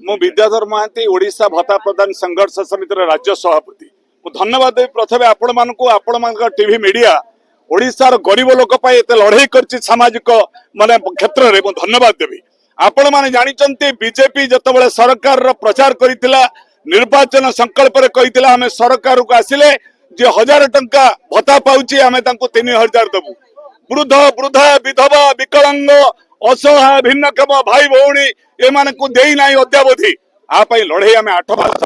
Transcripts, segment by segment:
मु विद्याधर महांती ओडिशा भत्ता प्रदान संघर्ष समितिर राज्य सभापति धन्यवाद देवी प्रथम आपण टीवी मीडिया ओडिशार गरीब लोक एत लड़ाई कर सामाजिक माने क्षेत्र में धन्यवाद देवी आपण मैंने जानते बीजेपी जिते सरकार प्रचार करथिला निर्वाचन संकल्प कही आम सरकार को आसिले जे 1000 टंका भत्ता पाउची आम 3000 दबू वृद्ध वृद्धा विधवा विकलांग असहाय भिन्नक्षम भाई भौणी एमान को देई नाही अद्यावधि आपाई लड़ाई आम 8 मास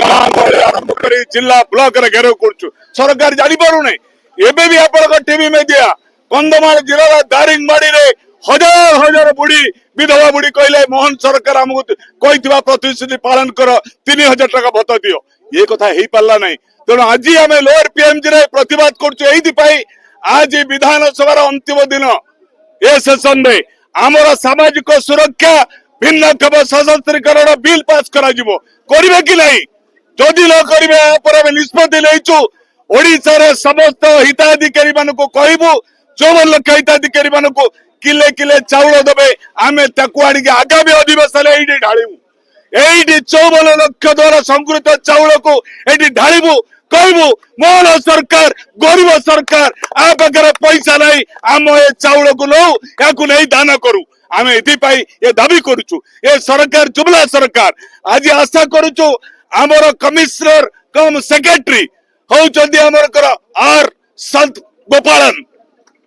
गाँव आरंभ कर जिला ब्लॉक रे घेराव करछु सरकार जानी पारु नै एबे भी आपण टीवी मीडिया कंधमाल जिला दारिंगबाड़ी रे हजार हजार बुढ़ी विधवा बुढ़ी कहले मोहन सरकार आमको कही प्रतिश्रुति पालन कर 3000 टका भत्ता दियो ये कथा हो पारा ना तेणु आज आम लोअर पीएमजी रे प्रतिवाद कर आज विधानसभा अंतिम दिन ए सेशन रे आमर सामाजिक सुरक्षा भिन्नक्षम सशस्त्रीकरण बिल पास करेंगे कि नहीं जदि न करेंगे निष्पत्ति लेचु ओडिशा रे समस्त हिताधिकारी मानक कहबू 54 लाख हिताधिकारी मानक किले किले चाउल देवे आम आड़े आगामी अधिवेशन ये ढालू ये 54 लाख द्वारा संगृहित चाउल को ये ढालू कहबू मोहन सरकार गरीब सरकार आ पाखे पैसा नहीं आम ये चाउल को नौ या नहीं दान करू आम ये दाबी करुचु ये सरकार जुबला सरकार आज आशा करुचु आमर कमिश्नर कम सेक्रेटरी होउचंदी आमर आर संत गोपालन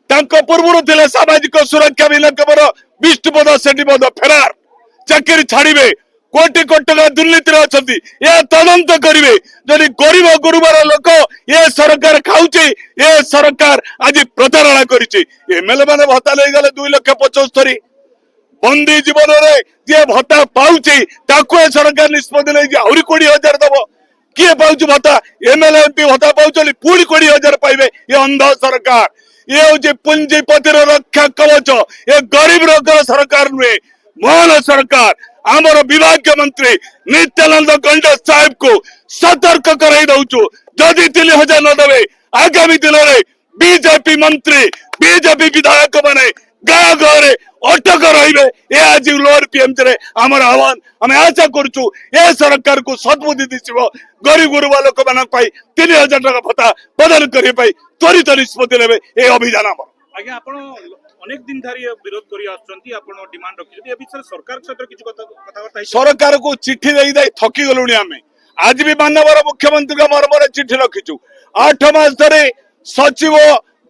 तांको पूर्व थे सामाजिक सुरक्षा विभाग विष्णुपद सेठीपद फेरार चाकरी छाड़े कोटी कोटी टका दुर्नीति अच्छा तदंत करेंगे जदि गरीब गुरुबार लोक ये सरकार खाऊची ये सरकार आज प्रतारणा करमएलए मैंने भत्ता ले गले 2,75,000 बंदी जीवन में जी भत्ता पाऊची सरकार निष्पत्ति नहीं आहरी 20,000 दब किए पाऊँ भत्ता एमएलए एमपी भत्ता पाँच पुणी 20,000 पाइबे ये अंध सरकार ये हूँ पुंजीपतिर रक्षा कवच ये गरीब रोगर सरकार नुहे मोहन सरकार आमर विभाग मंत्री नित्यानंद गंडा साहेब को सतर्क कराई दउचु जदि 3,000 न देवे आगामी दिन में बीजेपी मंत्री बीजेपी विधायक माने गाँ गाँव अटक रही आज लोअर पीएमसी रे आमर आह्वान आम आशा करुचु ए सरकार को सद्बुद्धि दिशो गरीब गुरुबा लोक मान 3,000 टका भत्ता प्रदान करने त्वरित निष्पत्ति नेबे ए अभियान आमर आज्ञा आपण अनेक दिन धरी विरोध करी आछंती आपण डिमांड रखिछथि ए विषय सरकार क्षेत्र किछ कथावार्ता सरकार को चिट्ठी देई दे थकी गलुनी आमे आज भी माननीय मुख्यमंत्री का मर्मरे चिट्ठी रखिछु 8 मास धरे सचिव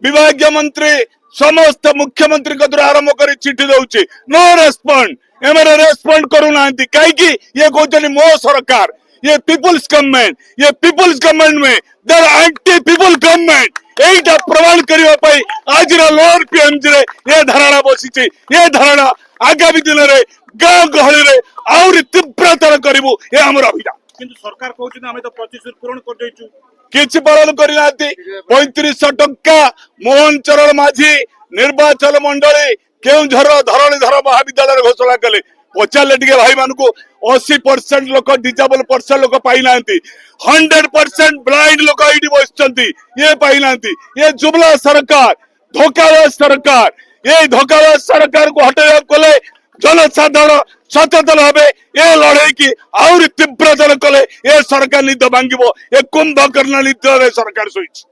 विभाग मंत्री समस्त मुख्यमंत्री द्वारा आरंभ कर चिट्ठी दउछि नो रेस्पोंड एमरे रेस्पोंड करूना कहीं ये कहते मो सरकार ये पीपुल्स गवर्नमेंट में देर एंटी पीपुल गवर्नमेंट यहीटा प्रमाण करने आज लोअर पीएमजी रे ये धारणा बसी ये धारणा आगामी दिन में गाँ गहली में आहरी तीव्रतर करूँ ये आम अभियान किंतु सरकार कहते आम तो प्रतिश्रुति पूरण कर देचु किसी पालन करना 3500 टंका मोहन चरण माझी निर्वाचन मंडली केउझर धरणीधर महाविद्यालय घोषणा कले पचारे टे भाई मान को 80% लोक डिजेबल पर्सन लोक पाई ना 100% ब्लाइंड लोक ये बस ये पाई ना ये जुबला सरकार धोखाबाज सरकार ये धोखाबाज सरकार को हटाया कले जनसाधारण सचेतन भावे ये लड़ाई की आहरी तीव्रतर कले ये सरकार नीति भांग ये कुंभकर्ण नीति सरकार शोची।